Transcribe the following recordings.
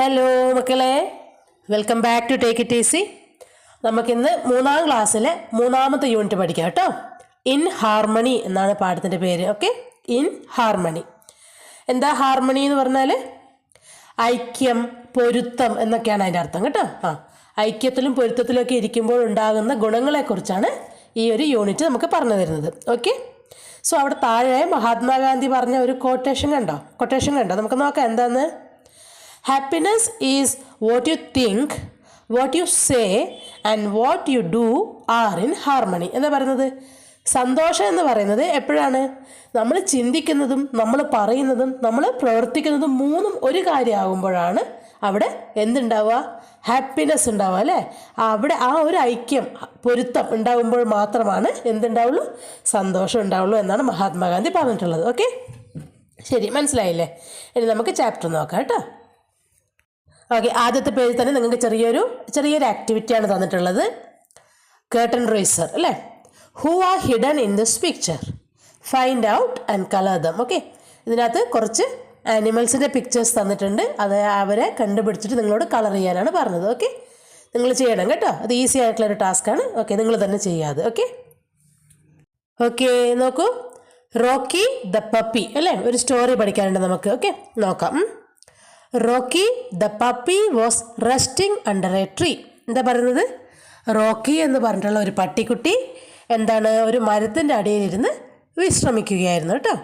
Hello മക്കളെ, welcome back to take it easy. നമുക്കിന്ന് 3ാം ക്ലാസ്സിലെ 3ാമത്തെ യൂണിറ്റ് പഠിക്കാം കേട്ടോ. ഇൻ ഹാർമണി എന്നാണ് പാഠത്തിൻ്റെ പേര്. Okay, in harmony. എന്താ ഹാർമണി എന്ന് പറഞ്ഞാൽ? ഐക്യം, പൊരുത്തം എന്നൊക്കെയാണ് അതിൻ്റെ അർത്ഥം കേട്ടോ. ഐക്യത്തിലും പൊരുത്തത്തിലൊക്കെ ഇരിക്കുമ്പോൾ ഉണ്ടാകുന്ന ഗുണങ്ങളെക്കുറിച്ചാണ് ഈ ഒരു യൂണിറ്റ് നമുക്ക് പറഞ്ഞു തരുന്നത്. ഓക്കെ, സോ അവിടെ താഴെ മഹാത്മാഗാന്ധി പറഞ്ഞ ഒരു കൊട്ടേഷൻ കണ്ടോ? നമുക്ക് നോക്കാം എന്താന്ന്. Happiness is what you think, what you say and what you do are in harmony എന്ന് പറയുന്നത്. സന്തോഷം എന്ന് പറയുന്നത് എപ്പോഴാണ്? നമ്മൾ ചിന്തിക്കുന്നതും നമ്മൾ പറയുന്നതും നമ്മൾ പ്രവർത്തിക്കുന്നതും മൂന്നും ഒരു കാര്യമാകുമ്പോഴാണ് അവിടെ എന്തുണ്ടാവുക? ഹാപ്പിനെസ് ഉണ്ടാവുക അല്ലേ? അവിടെ ആ ഒരു ഐക്യം, പൊരുത്തം ഉണ്ടാകുമ്പോൾ മാത്രമാണ് എന്തുണ്ടാവുള്ളൂ? സന്തോഷം ഉണ്ടാവുള്ളൂ എന്നാണ് മഹാത്മാഗാന്ധി പറഞ്ഞിട്ടുള്ളത്. ഓക്കെ, ശരി, മനസ്സിലായില്ലേ? ഇനി നമുക്ക് ചാപ്റ്റർ നോക്കാം കേട്ടോ. ഓക്കെ, ആദ്യത്തെ പേജിൽ തന്നെ നിങ്ങൾക്ക് ചെറിയൊരു ആക്ടിവിറ്റിയാണ് തന്നിട്ടുള്ളത്. കേർട്ടൻ റേസർ അല്ലേ? Who are hidden in this picture, find out and colour dum. Okay, ഇതിനകത്ത് കുറച്ച് ആനിമൽസിൻ്റെ പിക്ചേഴ്സ് തന്നിട്ടുണ്ട്. അത് അവരെ കണ്ടുപിടിച്ചിട്ട് നിങ്ങളോട് കളർ ചെയ്യാനാണ് പറഞ്ഞത്. ഓക്കെ, നിങ്ങൾ ചെയ്യണം കേട്ടോ. അത് ഈസി ആയിട്ടുള്ളൊരു ടാസ്ക്കാണ്. ഓക്കെ, നിങ്ങൾ തന്നെ ചെയ്യാതെ. ഓക്കെ, നോക്കൂ. റോക്കി ദ പപ്പി അല്ലേ? ഒരു സ്റ്റോറി പഠിക്കാനുണ്ട് നമുക്ക്. ഓക്കെ, നോക്കാം. Rocky the puppy was resting under A tree. എന്താ പറയുന്നത്? റോക്കി എന്ന് പറഞ്ഞിട്ടുള്ള ഒരു പട്ടിക്കുട്ടി എന്താണ്? ഒരു മരത്തിൻ്റെ അടിയിലിരുന്ന് വിശ്രമിക്കുകയായിരുന്നു കേട്ടോ.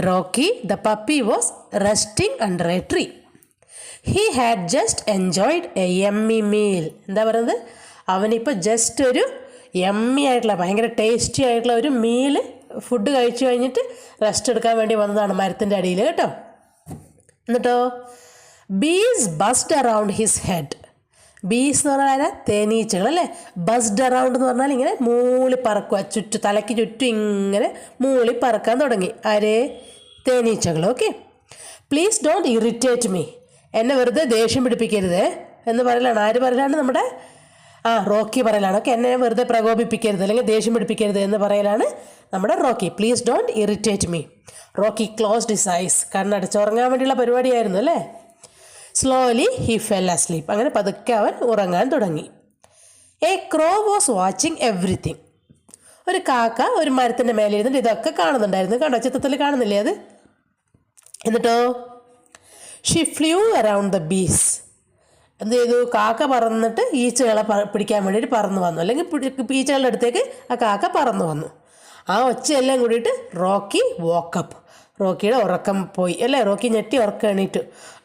Rocky the puppy was resting under A tree. He had just enjoyed A yummy meal. എന്താ പറയുന്നത്? അവനിപ്പോൾ ജസ്റ്റ് ഒരു യമ്മി ആയിട്ടുള്ള, ഭയങ്കര ടേസ്റ്റി ആയിട്ടുള്ള ഒരു മീല്, ഫുഡ് കഴിച്ചു കഴിഞ്ഞിട്ട് റെസ്റ്റ് എടുക്കാൻ വേണ്ടി വന്നതാണ് മരത്തിൻ്റെ അടിയിൽ കേട്ടോ. എന്നിട്ടോ ബീസ് ബസ്ഡ് അറൗണ്ട് ഹിസ് ഹെഡ്. ബീസ് എന്ന് പറഞ്ഞാൽ തേനീച്ചകൾ അല്ലേ? ബസ്ഡ് അറൗണ്ട് എന്ന് പറഞ്ഞാൽ ഇങ്ങനെ മൂളി പറക്കുക, തലയ്ക്ക് ചുറ്റും ഇങ്ങനെ മൂളി പറക്കാൻ തുടങ്ങി. ആര്? തേനീച്ചകൾ. Okay, please don't irritate me. എന്നെ വെറുതെ ദേഷ്യം പിടിപ്പിക്കരുത് എന്ന് പറയലാണ്. ആര് പറയലാണ്? നമ്മുടെ റോക്കി പറയലാണ്. ഓക്കെ, എന്നെ വെറുതെ പ്രകോപിപ്പിക്കരുത് അല്ലെങ്കിൽ ദേഷ്യം പിടിപ്പിക്കരുത് എന്ന് പറയലാണ് നമ്മുടെ Rocky. Please don't irritate me. Rocky closed his eyes. കണ്ണടച്ചുറങ്ങാൻ വേണ്ടിയുള്ള പരിപാടിയായിരുന്നു അല്ലേ? Slowly he fell asleep. അങ്ങനെ പതുക്കെ അവൻ ഉറങ്ങാൻ തുടങ്ങി. A crow was watching everything. ഒരു കാക്ക ഒരു മരത്തിൻ്റെ മേലെ ഇരുന്നിട്ട് ഇതൊക്കെ കാണുന്നുണ്ടായിരുന്നു. കണ്ടോ? ചിത്രത്തിൽ കാണുന്നില്ലേ അത്? എന്നിട്ടോ she flew around the bees. എന്ത് ചെയ്തു? കാക്ക പറന്നിട്ട് ഈച്ചകളെ പിടിക്കാൻ വേണ്ടിയിട്ട് പറന്നു വന്നു, അല്ലെങ്കിൽ ഈച്ചകളുടെ അടുത്തേക്ക് ആ കാക്ക പറന്നു വന്നു. ആ ഒച്ചയെല്ലാം കൂടിയിട്ട് റോക്കി വോക്കപ്പ്. റോക്കിയുടെ ഉറക്കം പോയി അല്ലേ? റോക്കി ഞെട്ടി ഉറക്കം എണീറ്റു.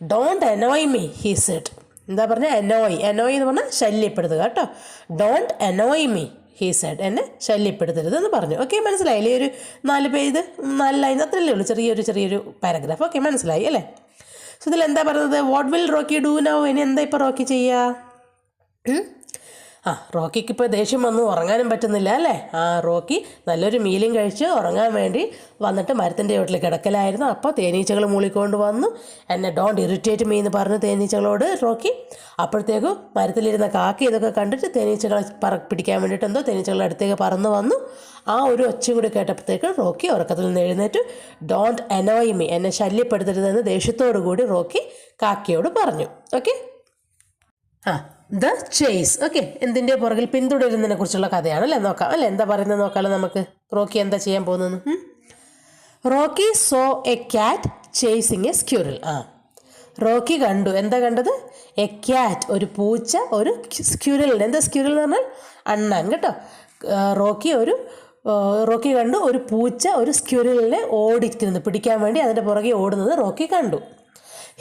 Don't annoy me he said. എന്താ പറഞ്ഞാൽ? അനോയ് എന്ന് പറഞ്ഞാൽ ശല്യപ്പെടുത്തുക കേട്ടോ. Don't annoy me he said. എന്നെ ശല്യപ്പെടുത്തരുത് എന്ന് പറഞ്ഞു. ഓക്കെ, മനസ്സിലായില്ലേ? ഒരു 4 പേജ് 4 ലൈൻ അത്രയല്ലേ ഉള്ളൂ, ചെറിയൊരു പാരഗ്രാഫ്. ഓക്കെ, മനസ്സിലായി അല്ലേ? സോ ഇതിൽ എന്താ പറയുന്നത്? What will Rocky do now? ഇനി എന്താ ഇപ്പോൾ റോക്കി ചെയ്യുക? റോക്കിക്ക് ഇപ്പോൾ ദേഷ്യം വന്നു, ഉറങ്ങാനും പറ്റുന്നില്ല അല്ലേ? റോക്കി നല്ലൊരു മീലും കഴിച്ച് ഉറങ്ങാൻ വേണ്ടി വന്നിട്ട് മരത്തിൻ്റെ ചോട്ടിൽ കിടക്കലായിരുന്നു. അപ്പോൾ തേനീച്ചകൾ മൂളിക്കൊണ്ട് വന്നു. എന്നെ ഡോണ്ട് ഇറിറ്റേറ്റ് മീ എന്ന് പറഞ്ഞു തേനീച്ചകളോട് റോക്കി. അപ്പോഴത്തേക്കും മരത്തിലിരുന്ന കാക്കി ഇതൊക്കെ കണ്ടിട്ട് തേനീച്ചകളെ പിടിക്കാൻ വേണ്ടിയിട്ട് എന്തോ തേനീച്ചകളുടെ അടുത്തേക്ക് പറന്ന് വന്നു. ആ ഒരു ഒച്ച കൂടി കേട്ടപ്പോഴത്തേക്ക് റോക്കി ഉറക്കത്തിൽ നിന്ന് എഴുന്നേറ്റു. ഡോണ്ട് അനോയ് മീ, എന്നെ ശല്യപ്പെടുത്തരുതെന്ന് ദേഷ്യത്തോടു കൂടി റോക്കി കാക്കയോട് പറഞ്ഞു. Okay, the chase. ഓക്കെ, എന്തിൻ്റെ പുറകിൽ? പിന്തുടരുന്നതിനെ കുറിച്ചുള്ള കഥയാണല്ലേ? നോക്കാം അല്ലേ? എന്താ പറയുന്നത് നോക്കാമല്ലോ നമുക്ക്. റോക്കി എന്താ ചെയ്യാൻ പോകുന്നത്? Rocky saw a cat chasing a squirrel. Rocky കണ്ടു. എന്താ കണ്ടത്? എ ക്യാറ്റ്, ഒരു പൂച്ച, ഒരു സ്ക്യൂറിലിനെ. എന്താ സ്ക്യൂറിൽ എന്ന് പറഞ്ഞാൽ? അണ്ണാൻ കേട്ടോ. റോക്കി കണ്ടു ഒരു പൂച്ച ഒരു സ്ക്യൂറിലിനെ ഓടിക്കുന്നത്, പിടിക്കാൻ വേണ്ടി അതിൻ്റെ പുറകെ ഓടുന്നത് റോക്കി കണ്ടു.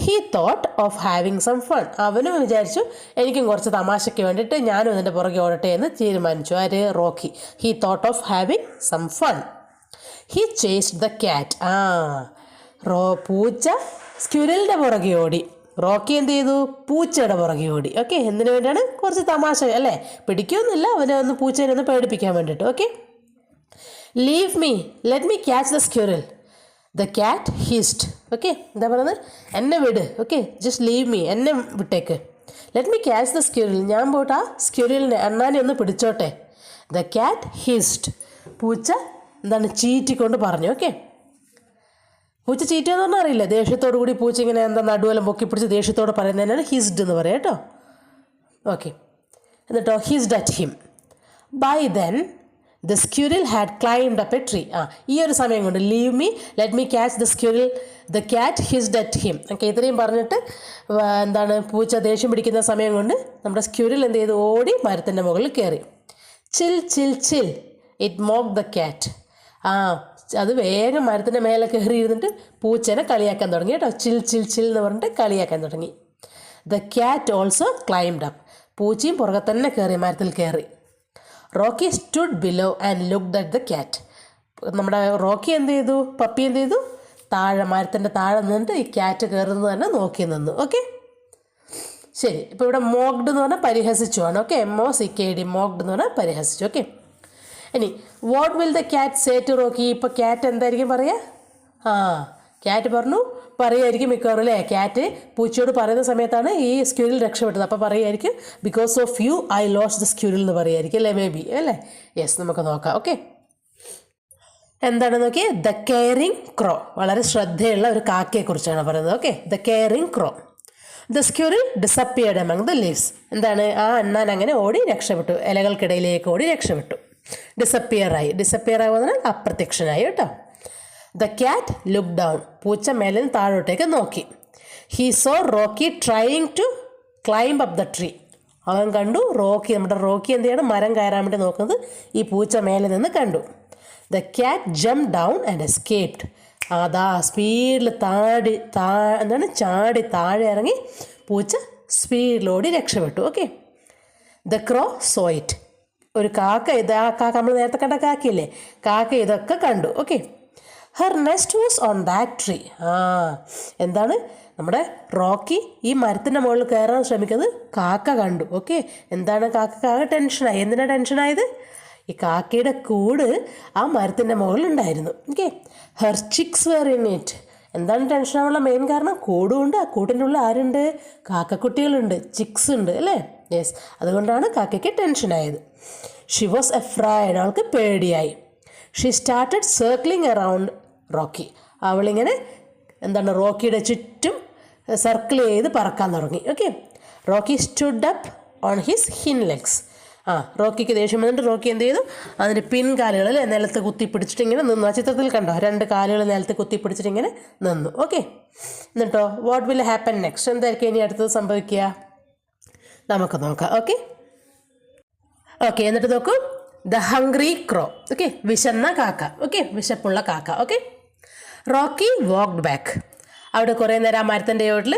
He thought of having some fun. അവനും വിചാരിച്ചു എനിക്കും കുറച്ച് തമാശയ്ക്ക് വേണ്ടിയിട്ട് ഞാനും ഇതിൻ്റെ പുറകെ ഓടട്ടെ എന്ന് തീരുമാനിച്ചു. ആര്? Rocky. He thought of having some fun. He chased the cat. പൂച്ച സ്ക്യൂരലിൻ്റെ പുറകെ ഓടി. റോക്കി എന്ത് ചെയ്തു? പൂച്ചയുടെ പുറകെ ഓടി. ഓക്കെ, എന്തിനു വേണ്ടിയാണ്? കുറച്ച് തമാശ അല്ലേ? പിടിക്കൊന്നുമില്ല, അവനെ ഒന്ന് പൂച്ചേനെ ഒന്ന് പേടിപ്പിക്കാൻ വേണ്ടിയിട്ട്. Okay, leave me, let me catch the squirrel. The cat hissed. Okay, എന്താ പറയുന്നത്? എന്നെ വിട്. ഓക്കെ, ജസ്റ്റ് ലീവ് മീ, എന്നെ വിട്ടേക്ക്. Let me catch the squirrel. ഞാൻ പോയിട്ട് ആ സ്ക്യൂരിലിനെ, അണ്ണാനെ ഒന്ന് പിടിച്ചോട്ടെ. The cat ഹിസ്ഡ്. പൂച്ച എന്താണ്? ചീറ്റിക്കൊണ്ട് പറഞ്ഞു. ഓക്കെ, പൂച്ച ചീറ്റുകയെന്ന് പറഞ്ഞാൽ അറിയില്ല, ദേഷ്യത്തോടു കൂടി പൂച്ച ഇങ്ങനെ എന്താ നടുവെല്ലാം പൊക്കി പിടിച്ച് ദേഷ്യത്തോടെ പറയുന്നതിനാണ് ഹിസ്ഡ് എന്ന് പറയാം കേട്ടോ. ഓക്കെ, എന്നിട്ടോ hissed at him. By then the squirrel had climbed up a tree. ഈ ഒരു സമയം കൊണ്ട് leave me let me catch the squirrel the cat hissed at him. Okay, ഇത്രയും പറഞ്ഞിട്ട് എന്താണ് പൂച്ച ദേഷ്യം പിടിക്കുന്ന സമയം കൊണ്ട് നമ്മുടെ സ്ക്യൂരിൽ എന്ത് ചെയ്തു, ഓടി മരത്തിൻ്റെ മുകളിൽ കയറി. ചിൽ ചിൽ ചിൽ ഇറ്റ് മോക്ക് ദ ക്യാറ്റ്. അത് വേഗം മരത്തിൻ്റെ മേലെ കയറി ഇരുന്നിട്ട് പൂച്ചനെ കളിയാക്കാൻ തുടങ്ങി കേട്ടോ. ചിൽ ചിൽ ചിൽ എന്ന് പറഞ്ഞിട്ട് കളിയാക്കാൻ തുടങ്ങി. The cat also climbed up. പൂച്ചയും പുറകെ തന്നെ കയറി, മരത്തിൽ കയറി. Rocky stood below and looked at the cat. നമ്മുടെ റോക്കി എന്ത് ചെയ്തു, പപ്പി എന്ത് ചെയ്തു, താഴെ മരത്തിൻ്റെ താഴെ നിന്നിട്ട് ഈ ക്യാറ്റ് കയറുന്നത് തന്നെ നോക്കി നിന്നു. ഓക്കെ, ശരി. ഇപ്പോൾ ഇവിടെ മോക്ഡ് എന്ന് പറഞ്ഞാൽ പരിഹസിച്ചു ആണ്. ഓക്കെ, MOCKD മോക്ഡ് എന്ന് പറഞ്ഞാൽ പരിഹസിച്ചു. ഓക്കെ, ഇനി what will the cat say to Rocky. ഇപ്പോൾ ക്യാറ്റ് എന്തായിരിക്കും പറയുക? ക്യാറ്റ് പറയുമായിരിക്കും മിക്കവാറും അല്ലേ. ക്യാറ്റ് പൂച്ചയോട് പറയുന്ന സമയത്താണ് ഈ സ്ക്യൂരിൽ രക്ഷപ്പെട്ടത്. അപ്പോൾ പറയുമായിരിക്കും because of you I lost the squirrel എന്ന് പറയുമായിരിക്കും അല്ലേ, മേ ബി അല്ലേ. യെസ്, നമുക്ക് നോക്കാം. ഓക്കെ, എന്താണെന്ന് നോക്കിയേ. The caring crow. വളരെ ശ്രദ്ധയുള്ള ഒരു കാക്കയെക്കുറിച്ചാണ് പറയുന്നത്. Okay, the caring crow. The squirrel disappeared among the leaves. എന്താണ്, ആ അണ്ണാൻ അങ്ങനെ ഓടി രക്ഷപ്പെട്ടു, ഇലകൾക്കിടയിലേക്ക് ഓടി രക്ഷപ്പെട്ടു. ഡിസപ്പിയർ ആകുന്നതിനാൽ അപ്രത്യക്ഷനായി കേട്ടോ. The cat look down. പൂച്ച മേലെ നിന്ന് താഴോട്ടേക്ക് നോക്കി. He saw Rocky trying to climb up the tree. അവൻ കണ്ടു നമ്മുടെ റോക്കി എന്ത് ചെയ്യണം, മരം കയറാൻ വേണ്ടി നോക്കുന്നത് ഈ പൂച്ച മേലെ നിന്ന് കണ്ടു. The cat jump down and escaped. അതാ സ്പീഡിൽ ചാടി താഴെ ഇറങ്ങി പൂച്ച സ്പീഡിലോടി രക്ഷപ്പെട്ടു. Okay, the crow saw it. ഒരു കാക്ക, ആ കാക്ക നമ്മൾ നേരത്തെ കണ്ട കാക്കയില്ലേ, കാക്ക ഇതൊക്കെ കണ്ടു. Okay, her nest was on that tree. എന്താണ്, നമ്മുടെ റോക്കി ഈ മരത്തിൻ്റെ മുകളിൽ കയറാൻ ശ്രമിക്കുന്നത് കാക്ക കണ്ടു. ഓക്കെ, എന്താണ്, കാക്ക ടെൻഷനായി. എന്തിനാണ് ടെൻഷനായത്? ഈ കാക്കയുടെ കൂട് ആ മരത്തിൻ്റെ മുകളിലുണ്ടായിരുന്നു. Okay, her chicks were in it. എന്താണ് ടെൻഷനാവാനുള്ള മെയിൻ കാരണം? കൂടുണ്ട്, ആ കൂട്ടിൻ്റെ ഉള്ളിൽ ആരുണ്ട്, കാക്കക്കുട്ടികളുണ്ട്, ചിക്സ് ഉണ്ട് അല്ലേ. യെസ്, അതുകൊണ്ടാണ് കാക്കയ്ക്ക് ടെൻഷനായത്. She was afraid. അവൾക്ക് പേടിയായി. She started circling around Rocky. അവളിങ്ങനെ എന്താണ്, റോക്കിയുടെ ചുറ്റും സർക്കിൾ ചെയ്ത് പറക്കാൻ തുടങ്ങി. Okay, Rocky stood up on his hind legs. റോക്കിക്ക് ദേഷ്യം വന്നിട്ട് റോക്കി എന്ത് ചെയ്തു, അതിൻ്റെ പിൻകാലുകളിൽ നിലത്ത് കുത്തിപ്പിടിച്ചിട്ട് ഇങ്ങനെ നിന്നു. ആ ചിത്രത്തിൽ കണ്ടോ, 2 കാലുകൾ നിലത്ത് കുത്തിപ്പിടിച്ചിട്ട് ഇങ്ങനെ നിന്നു. ഓക്കെ, എന്നിട്ടോ വാട്ട് വിൽ ഹാപ്പൻ നെക്സ്റ്റ്. എന്തായിരിക്കും ഇനി അടുത്തത് സംഭവിക്കുക, നമുക്ക് നോക്കാം. ഓക്കെ, എന്നിട്ട് നോക്കൂ. The hungry crow. ഓക്കെ, വിശന്ന കാക്ക. ഓക്കെ, വിശപ്പുള്ള കാക്ക. Okay, Rocky walked back. അവിടെ കുറേ നേരം ആ മരത്തിൻ്റെ ചോട്ടിൽ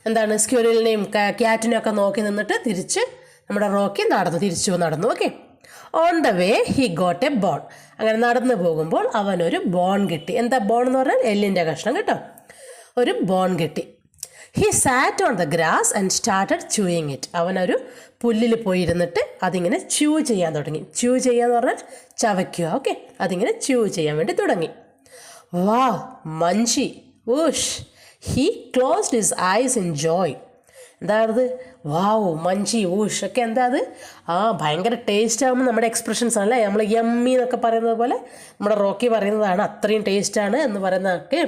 എന്താണ്, സ്ക്യൂരിലിനെയും ക്യാറ്റിനെയും ഒക്കെ നോക്കി നിന്നിട്ട് തിരിച്ച് നമ്മുടെ റോക്കി തിരിച്ചു നടന്നു. Okay, on the way he got a bone. അങ്ങനെ നടന്നു പോകുമ്പോൾ അവനൊരു ബോൺ കിട്ടി. എന്താ ബോൺ എന്ന് പറഞ്ഞാൽ എല്ലിൻ്റെ കഷ്ണം കേട്ടോ. ഒരു ബോൺ കിട്ടി. He SAT on the grass and started chewing it. അവനൊരു പുല്ലിൽ പോയിരുന്നിട്ട് അതിങ്ങനെ ച്യൂ ചെയ്യാൻ തുടങ്ങി. ച്യൂ ചെയ്യാന്ന് പറഞ്ഞാൽ ചവയ്ക്കുക. ഓക്കെ, അതിങ്ങനെ ച്യൂ ചെയ്യാൻ വേണ്ടി തുടങ്ങി. വാവ്, മഞ്ചി, ഊഷ്. He closed his eyes in joy. എന്താണത്, വാവ്, മഞ്ചി, ഊഷ് ഒക്കെ എന്താ അത്, ഭയങ്കര ടേസ്റ്റ് ആകുമ്പോൾ നമ്മുടെ എക്സ്പ്രഷൻസ് ആണല്ലേ, നമ്മൾ യമ്മി എന്നൊക്കെ പറയുന്നത് പോലെ നമ്മുടെ റോക്കി പറയുന്നതാണ് അത്രയും ടേസ്റ്റാണ് എന്ന് പറയുന്നതൊക്കെ.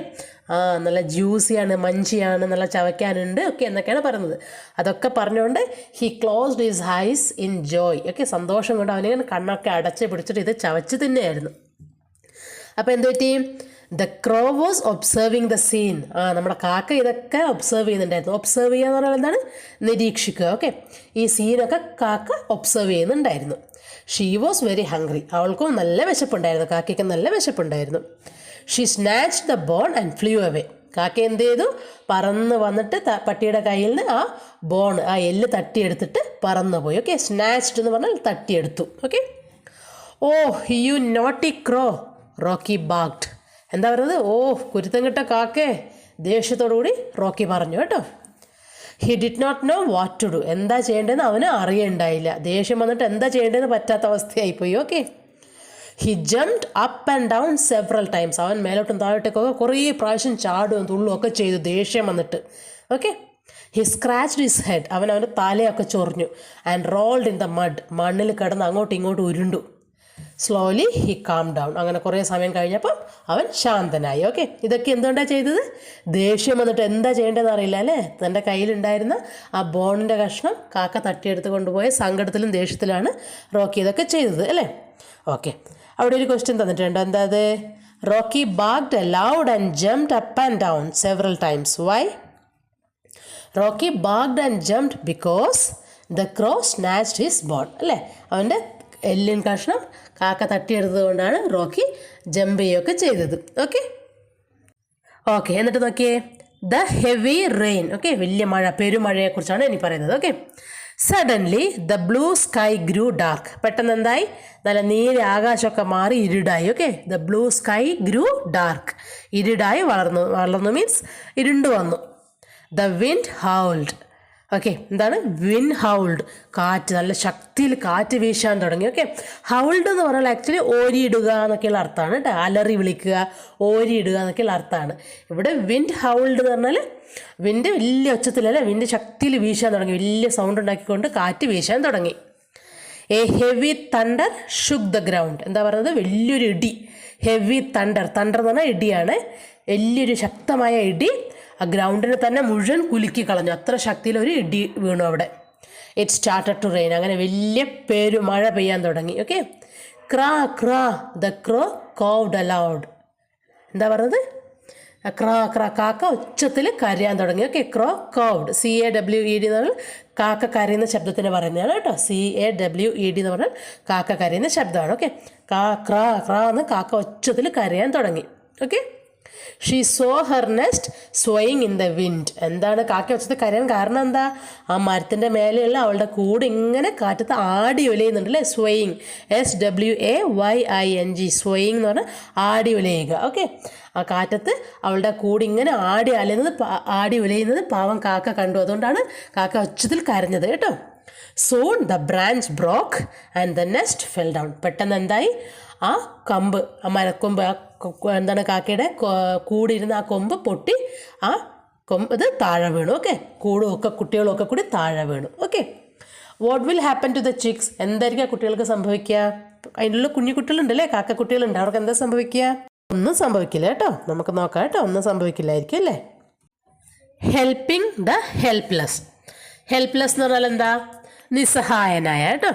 നല്ല ജ്യൂസിയാണ്, മഞ്ചിയാണ്, നല്ല ചവയ്ക്കാനുണ്ട് ഒക്കെ എന്നൊക്കെയാണ് പറയുന്നത്. അതൊക്കെ പറഞ്ഞുകൊണ്ട് he closed his eyes in Joy. ഒക്കെ സന്തോഷം കൊണ്ട് അവനിങ്ങനെ കണ്ണൊക്കെ അടച്ച് പിടിച്ചിട്ട് ഇത് ചവച്ച് തന്നെയായിരുന്നു. അപ്പോൾ എന്ത് പറ്റി, the crow was observing the scene. നമ്മുടെ കാക്ക ഇതൊക്കെ ഒബ്സർവ് ചെയ്യുന്നുണ്ടായിരുന്നു. ഒബ്സർവ് ചെയ്യുക എന്ന് പറഞ്ഞാൽ എന്താണ്, നിരീക്ഷിക്കുക. ഓക്കെ, ഈ സീനൊക്കെ കാക്ക ഒബ്സർവ് ചെയ്യുന്നുണ്ടായിരുന്നു. She was very hungry. അവൾക്കും നല്ല വിശപ്പുണ്ടായിരുന്നു, കാക്കയ്ക്ക് നല്ല വിശപ്പുണ്ടായിരുന്നു. She snatch the bone and flew away. കാക്ക എന്ത് ചെയ്തു, പറന്ന് വന്നിട്ട് പട്ടിയുടെ കയ്യിൽ നിന്ന് ആ ബോൺ, ആ എല്ല് തട്ടിയെടുത്തിട്ട് പറന്നു പോയി. ഓക്കെ, സ്നാച്ച്ഡ് എന്ന് പറഞ്ഞാൽ തട്ടിയെടുത്തു. ഓക്കെ, ഓ യു നോട്ടി ക്രോ, റോക്കി ബാഗ്ഡ്. എന്താ പറയുന്നത്, ഓ കുരുത്തം കിട്ട കാക്കേ, ദേഷ്യത്തോടുകൂടി റോക്കി പറഞ്ഞു കേട്ടോ. He did not know what to do. എന്താ ചെയ്യേണ്ടതെന്ന് അവന് അറിയണ്ടായില്ല. ദേഷ്യം വന്നിട്ട് എന്താ ചെയ്യേണ്ടതെന്ന് പറ്റാത്ത അവസ്ഥയായിപ്പോയി. Okay, he jumped up and down several times. അവൻ മേലോട്ടും താഴോട്ടേക്കൊക്കെ കുറേ പ്രാവശ്യം ചാടുകയും തുള്ളും ഒക്കെ ചെയ്തു ദേഷ്യം വന്നിട്ട്. Okay, he scratched his head. അവൻ്റെ തലയൊക്കെ ചൊറിഞ്ഞു. And rolled in the mud. മണ്ണിൽ കിടന്ന് അങ്ങോട്ടും ഇങ്ങോട്ടും ഉരുണ്ടു. Slowly he calm down. അങ്ങനെ കുറേ സമയം കഴിഞ്ഞപ്പോൾ അവൻ ശാന്തനായി. ഓക്കെ, ഇതൊക്കെ എന്തുകൊണ്ടാണ് ചെയ്തത്? ദേഷ്യം വന്നിട്ട് എന്താ ചെയ്യേണ്ടതെന്ന് അറിയില്ല അല്ലേ. തൻ്റെ കയ്യിലുണ്ടായിരുന്ന ആ ബോണിൻ്റെ കഷ്ണം കാക്ക തട്ടിയെടുത്ത് കൊണ്ടുപോയ സങ്കടത്തിലും ദേഷ്യത്തിലാണ് റോക്കി ഇതൊക്കെ ചെയ്തത് അല്ലേ. ഓക്കെ, അവിടെ ഒരു ക്വസ്റ്റ്യൻ തന്നിട്ടുണ്ട്. എന്താ അത്? Rocky barked loud and jumped up and down several times. Why? Rocky barked and jumped because the crow snatched his bone അല്ലേ. അവൻ്റെ എല്ലിൻ കഷ്ണം കാക്ക തട്ടിയെടുത്തത് കൊണ്ടാണ് റോക്കി ജമ്പ് ചെയ്യുകയൊക്കെ ചെയ്തത്. ഓക്കെ ഓക്കെ എന്നിട്ട് നോക്കിയേ, ദ ഹെവി റെയിൻ. ഓക്കെ, വലിയ മഴ, പെരുമഴയെക്കുറിച്ചാണ് ഇനി പറയുന്നത്. Okay, suddenly the blue sky grew dark. പെട്ടെന്ന് എന്തായി? നല്ല നീല ആകാശമൊക്കെ മാറി ഇരുടായി. Okay, the blue sky grew dark. ഇരുടായി വളർന്നു മീൻസ് ഇരുണ്ട് വന്നു. The wind howled. ഓക്കെ, എന്താണ് വിൻ ഹൗൾഡ്? കാറ്റ്, നല്ല ശക്തിയിൽ കാറ്റ് വീശാൻ തുടങ്ങി. ഓക്കെ, ഹൗൾഡ് എന്ന് പറഞ്ഞാൽ ആക്ച്വലി ഓരിയിടുക എന്നൊക്കെയുള്ള അർത്ഥമാണ് കേട്ടോ. അലറി വിളിക്കുക, ഓരിയിടുക എന്നൊക്കെയുള്ള അർത്ഥമാണ്. ഇവിടെ വിൻഡ് ഹൗൾഡ് എന്ന് പറഞ്ഞാൽ വിൻഡ് വലിയ ഒച്ചത്തിലല്ല, വിൻഡ് ശക്തിയിൽ വീശാൻ തുടങ്ങി. വലിയ സൗണ്ട് ഉണ്ടാക്കിക്കൊണ്ട് കാറ്റ് വീശാൻ തുടങ്ങി. A heavy thunder shook the ground. എന്താ പറയുന്നത്? വലിയൊരു ഇടി. ഹെവി തണ്ടർ എന്ന് പറഞ്ഞാൽ ഇടിയാണ്. വലിയൊരു ശക്തമായ ഇടി ആ ഗ്രൗണ്ടിനെ തന്നെ മുഴുവൻ കുലുക്കി കളഞ്ഞു. അത്ര ശക്തിയിലൊരു ഇടി വീണു അവിടെ. It started to rain. അങ്ങനെ വലിയ മഴ പെയ്യാൻ തുടങ്ങി. ഓക്കെ, ക്രാ ക്രാ ദ ക്രോ കോവ്ഡ് അലൗഡ്. എന്താ പറഞ്ഞത്? ക്രാ ക്രാ, കാക്ക ഉച്ചത്തിൽ കരയാൻ തുടങ്ങി. ഓക്കെ, ക്രോ കോവ്ഡ്, CAWED എന്ന് പറഞ്ഞാൽ കാക്ക കരയുന്ന ശബ്ദത്തിന് പറയുന്നതാണ് കേട്ടോ. CAWED എന്ന് പറഞ്ഞാൽ കാക്ക കരയുന്ന ശബ്ദമാണ്. ഓക്കെ, ക്രാ ക്രാ എന്ന് കാക്ക ഉച്ചത്തിൽ കരയാൻ തുടങ്ങി. Okay, she so her nest swaying in the wind. എന്താണ് കാക്ക വെച്ചത് കരയാൻ കാരണം? എന്താ? ആ മരത്തിൻ്റെ മേലെയുള്ള അവളുടെ കൂട് ഇങ്ങനെ കാറ്റത്ത് ആടി ഉലയുന്നുണ്ട് അല്ലേ. സ്വയിങ്, SWAYING, സ്വയിങ് എന്ന് പറഞ്ഞാൽ ആടി ഉലയുക. ഓക്കെ, ആ കാറ്റത്ത് അവളുടെ കൂട് ഇങ്ങനെ ആടി ഉലയുന്നത് പാവം കാക്ക കണ്ടു. അതുകൊണ്ടാണ് കാക്ക ഉച്ചത്തിൽ കരഞ്ഞത് കേട്ടോ. Soon the branch broke and the nest fell down. പെട്ടെന്ന് എന്തായി? ആ കമ്പ്, ആ മരക്കൊമ്പ്, എന്താണ് കാക്കയുടെ കൂടിയിരുന്ന ആ കൊമ്പ് പൊട്ടി ആ ഇത് താഴെ വീണു. ഓക്കെ, കുട്ടികളൊക്കെ കൂടി താഴെ വീണു. Okay, what will happen to the chicks? എന്തായിരിക്കും കുട്ടികൾക്ക് സംഭവിക്കുക? അതിനുള്ള കുഞ്ഞുകുട്ടികളുണ്ടല്ലേ, കാക്കക്കുട്ടികളുണ്ട്. അവർക്ക് എന്താ സംഭവിക്കുക? ഒന്നും സംഭവിക്കില്ല കേട്ടോ. നമുക്ക് നോക്കാം കേട്ടോ, ഒന്നും സംഭവിക്കില്ലായിരിക്കും അല്ലേ. Helping the helpless. ഹെൽപ്ലെസ് എന്ന് പറഞ്ഞാൽ എന്താ? നിസ്സഹായനായ കേട്ടോ.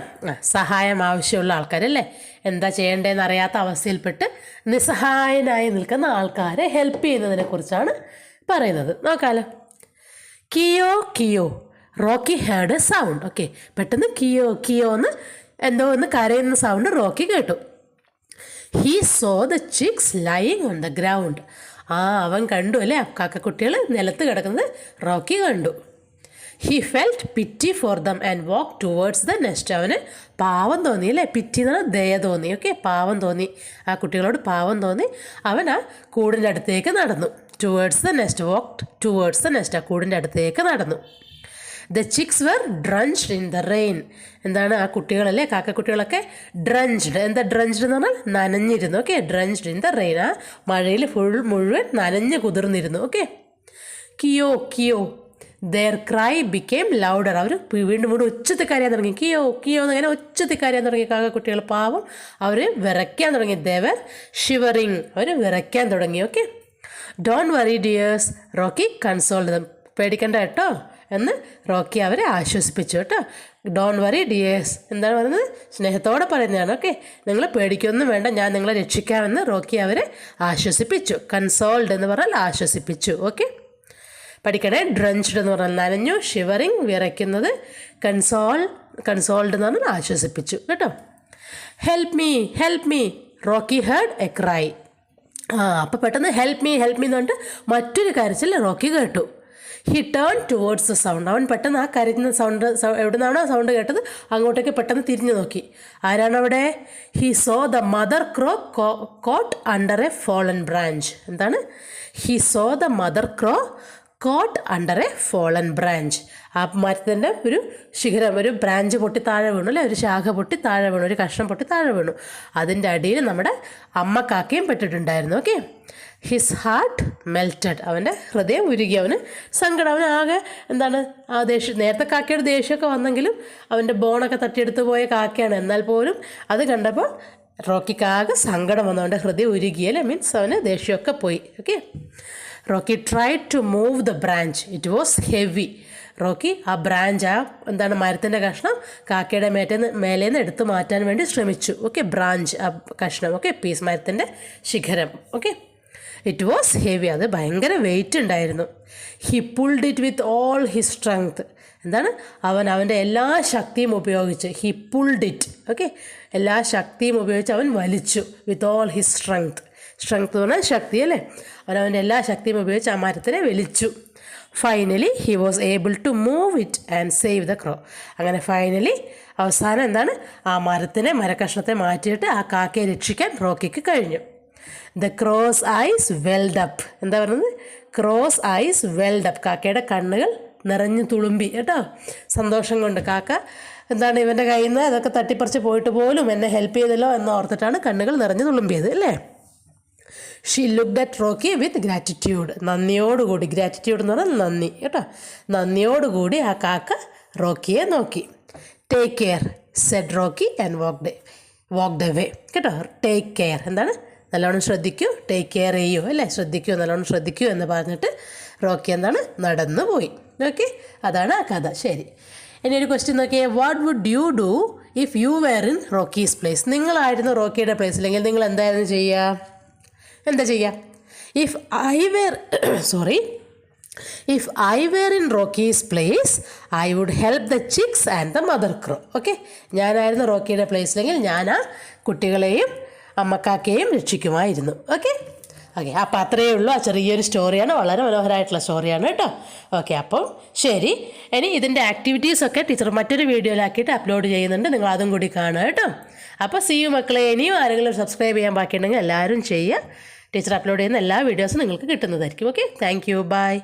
സഹായം ആവശ്യമുള്ള ആൾക്കാരല്ലേ. എന്താ ചെയ്യേണ്ടതെന്ന് അറിയാത്ത അവസ്ഥയിൽപ്പെട്ട് നിസ്സഹായനായി നിൽക്കുന്ന ആൾക്കാരെ ഹെൽപ്പ് ചെയ്യുന്നതിനെ കുറിച്ചാണ് പറയുന്നത്. നോക്കാലോ. കിയോ കിയോ Rocky heard a sound. Okay, പെട്ടെന്ന് കിയോ കിയോ എന്തോ ഒന്ന് കരയുന്ന സൗണ്ട് റോക്കി കേട്ടു. He saw the chicks lying on the ground. അവൻ കണ്ടു അല്ലേ, കാക്കക്കുട്ടികൾ നിലത്ത് കിടക്കുന്നത് റോക്കി കണ്ടു. He felt pity for them and walk towards the nest. അവന് പാവം തോന്നി അല്ലേ. പിറ്റി എന്ന് പറഞ്ഞാൽ ദയ തോന്നി. ഓക്കെ, പാവം തോന്നി, ആ കുട്ടികളോട് പാവം തോന്നി. അവൻ ആ കൂടിൻ്റെ അടുത്തേക്ക് നടന്നു. Towards the nest, walk towards the nest, ആ കൂടിൻ്റെ അടുത്തേക്ക് നടന്നു. The chicks were drenched in the rain. എന്താണ്? ആ കുട്ടികളല്ലേ, കാക്കക്കുട്ടികളൊക്കെ ഡ്രഞ്ച്ഡ്. എന്താ ഡ്രഞ്ച്ഡ് എന്ന് പറഞ്ഞാൽ നനഞ്ഞിരുന്നു. Okay, drenched in the rain, ആ മഴയിൽ മുഴുവൻ നനഞ്ഞ് കുതിർന്നിരുന്നു. ഓക്കെ, കിയോ കിയോ ദെയർ ക്രൈ ബിക്കെയിം ലൗഡർ. അവർ വീണ്ടും ഉച്ചത്തിൽ കരയാൻ തുടങ്ങി. കിയോ കിയോ എന്നിങ്ങനെ ഉച്ചത്തിൽ കരയാൻ തുടങ്ങി കാക്കക്കുട്ടികൾ. പാവം, അവർ വിറയ്ക്കാൻ തുടങ്ങി. ദേവർ ഷിവറിങ്, അവർ വിറയ്ക്കാൻ തുടങ്ങി. Okay, don't worry dears, Rocky consoled them. പേടിക്കണ്ട കേട്ടോ എന്ന് റോക്കി അവരെ ആശ്വസിപ്പിച്ചു കേട്ടോ. ഡോൺ വറി ഡിയേഴ്സ് എന്താണ് പറയുന്നത്? സ്നേഹത്തോടെ പറയുന്നതാണ്. ഓക്കെ, നിങ്ങൾ പേടിക്കൊന്നും വേണ്ട, ഞാൻ നിങ്ങളെ രക്ഷിക്കാമെന്ന് റോക്കി അവരെ ആശ്വസിപ്പിച്ചു. കൺസോൾഡ് എന്ന് പറഞ്ഞാൽ ആശ്വസിപ്പിച്ചു. പഠിക്കണേ. ഡ്രഞ്ച്ഡ് എന്ന് പറഞ്ഞാൽ നനഞ്ഞു, ഷിവറിങ് വിറയ്ക്കുന്നത്, കൺസോൾഡ് എന്ന് പറഞ്ഞാൽ ആശ്വസിപ്പിച്ചു കേട്ടോ. Help me Rocky heard A cry. അപ്പോൾ പെട്ടെന്ന് ഹെൽപ്പ് മീ എന്ന് പറഞ്ഞിട്ട് മറ്റൊരു കരച്ചിൽ റോക്കി കേട്ടു. He turn towards the sound. അവൻ പെട്ടെന്ന് ആ കരയുന്ന സൗണ്ട് എവിടെ നിന്നാണോ സൗണ്ട് കേട്ടത് അങ്ങോട്ടേക്ക് പെട്ടെന്ന് തിരിഞ്ഞു നോക്കി. ആരാണവിടെ? He saw the mother crow caught under a fallen branch. എന്താണ്? He saw the mother crow caught under a fallen branch. ആ മരത്തിൻ്റെ ഒരു ശിഖരം, ഒരു ബ്രാഞ്ച് പൊട്ടി താഴെ വീണു അല്ലേ, ഒരു ശാഖ പൊട്ടി താഴെ വീണു, ഒരു കഷ്ണം പൊട്ടി താഴെ വീണു. അതിൻ്റെ അടിയിൽ നമ്മുടെ അമ്മ കാക്കയും പെട്ടിട്ടുണ്ടായിരുന്നു. Okay, his heart melted. അവൻ്റെ ഹൃദയം ഉരുകി, അവന് സങ്കടം, അവനാകെ എന്താണ് ആ ദേഷ്യം. നേരത്തെ കാക്കയുടെ ദേഷ്യമൊക്കെ വന്നെങ്കിലും അവൻ്റെ ബോണൊക്കെ തട്ടിയെടുത്ത് പോയ കാക്കയാണ്. എന്നാൽ പോലും അത് കണ്ടപ്പോൾ റോക്കിക്ക് ആകെ സങ്കടം വന്നുകൊണ്ട് ഹൃദയം ഉരുകിയല്ലേ, മീൻസ് അവന് ദേഷ്യമൊക്കെ പോയി. Okay, Rocky tried to move the branch, it was heavy. Rocky ആ ബ്രാഞ്ച്, എന്താണ് മരത്തിൻ്റെ കഷ്ണം കാക്കയുടെ മേലേന്ന് എടുത്തു മാറ്റാൻ വേണ്ടി ശ്രമിച്ചു. ഓക്കെ, ബ്രാഞ്ച് ആ കഷ്ണം, ഓക്കെ, പീസ് മരത്തിൻ്റെ ശിഖരം. ഓക്കെ, ഇറ്റ് വാസ് ഹെവി, അത് ഭയങ്കര വെയിറ്റ് ഉണ്ടായിരുന്നു. He pulled it with all his strength, എന്താണ് അവൻ്റെ എല്ലാ ശക്തിയും ഉപയോഗിച്ച്, ഹി പുൾഡ് ഇറ്റ്, ഓക്കെ, എല്ലാ ശക്തിയും ഉപയോഗിച്ച് അവൻ വലിച്ചു. വിത്ത് ഓൾ ഹിസ് സ്ട്രെങ്ത് എന്ന് പറഞ്ഞാൽ ശക്തി അല്ലേ, അവൻ്റെ എല്ലാ ശക്തിയും ഉപയോഗിച്ച് ആ മരത്തിനെ വലിച്ചു. Finally he was able to move it and save the crow. അങ്ങനെ ഫൈനലി അവസാനം എന്താണ് ആ മരക്കഷ്ണത്തെ മാറ്റിയിട്ട് ആ കാക്കയെ രക്ഷിക്കാൻ റോക്കിക്ക് കഴിഞ്ഞു. The crow's eyes welled up, എന്താ പറയുന്നത്, ക്രോസ് ഐസ് വെൽഡ് അപ്പ്, കാക്കയുടെ കണ്ണുകൾ നിറഞ്ഞു തുളുമ്പി കേട്ടോ, സന്തോഷം കൊണ്ട്. കാക്ക എന്താണ് ഇവൻ്റെ കയ്യിൽ നിന്ന് അതൊക്കെ തട്ടിപ്പറിച്ച് പോയിട്ട് പോലും എന്നെ ഹെൽപ്പ് ചെയ്തല്ലോ എന്ന് ഓർത്തിട്ടാണ് കണ്ണുകൾ നിറഞ്ഞു തുളുമ്പിയത് അല്ലേ. She looked at Rocky with gratitude, നന്ദിയോടുകൂടി, ഗ്രാറ്റിറ്റ്യൂഡ് എന്ന് പറഞ്ഞാൽ നന്ദി കേട്ടോ, നന്ദിയോടുകൂടി ആ കാക്ക റോക്കിയെ നോക്കി. Take care said Rocky and walked away കേട്ടോ. ടേക്ക് കെയർ എന്താണ്, നല്ലോണം ശ്രദ്ധിക്കൂ, ടേക്ക് കെയർ ചെയ്യൂ അല്ലേ, ശ്രദ്ധിക്കൂ, നല്ലോണം ശ്രദ്ധിക്കൂ എന്ന് പറഞ്ഞിട്ട് റോക്കി എന്താണ് നടന്നു പോയി. ഓക്കെ, അതാണ് ആ കഥ. ശരി, ഇനി ഒരു ക്വസ്റ്റ്യൻ നോക്കിയേ. What would you do if you were in Rocky's place? നിങ്ങളായിരുന്നു റോക്കിയുടെ പ്ലേസിലെങ്കിൽ നിങ്ങൾ എന്തായിരുന്നു ചെയ്യുക? If I were in Rocky's place I would help the chicks and the mother crow. Okay, ഞാനായിരുന്നു റോക്കിയുടെ പ്ലേസിലെങ്കിൽ ഞാൻ ആ കുട്ടികളെയും അമ്മക്കാക്കയെയും രക്ഷിക്കുമായിരുന്നു. ഓക്കെ, അപ്പോൾ അത്രയേ ഉള്ളൂ. ആ ചെറിയൊരു സ്റ്റോറിയാണ്, വളരെ മനോഹരമായിട്ടുള്ള സ്റ്റോറിയാണ് കേട്ടോ. ഓക്കെ, അപ്പം ശരി. ഇനി ഇതിൻ്റെ ആക്ടിവിറ്റീസൊക്കെ ടീച്ചർ മറ്റൊരു വീഡിയോയിലാക്കിയിട്ട് അപ്ലോഡ് ചെയ്യുന്നുണ്ട്, നിങ്ങൾ അതും കൂടി കാണുക കേട്ടോ. അപ്പോൾ സീ യു മക്കളെ. ഇനിയും ആരെങ്കിലും സബ്സ്ക്രൈബ് ചെയ്യാൻ ബാക്കിയുണ്ടെങ്കിൽ എല്ലാവരും ചെയ്യുക. ടീച്ചർ അപ്ലോഡ് ചെയ്യുന്ന എല്ലാ വീഡിയോസും നിങ്ങൾക്ക് കിട്ടുന്നതായിരിക്കും. Okay, thank you, by.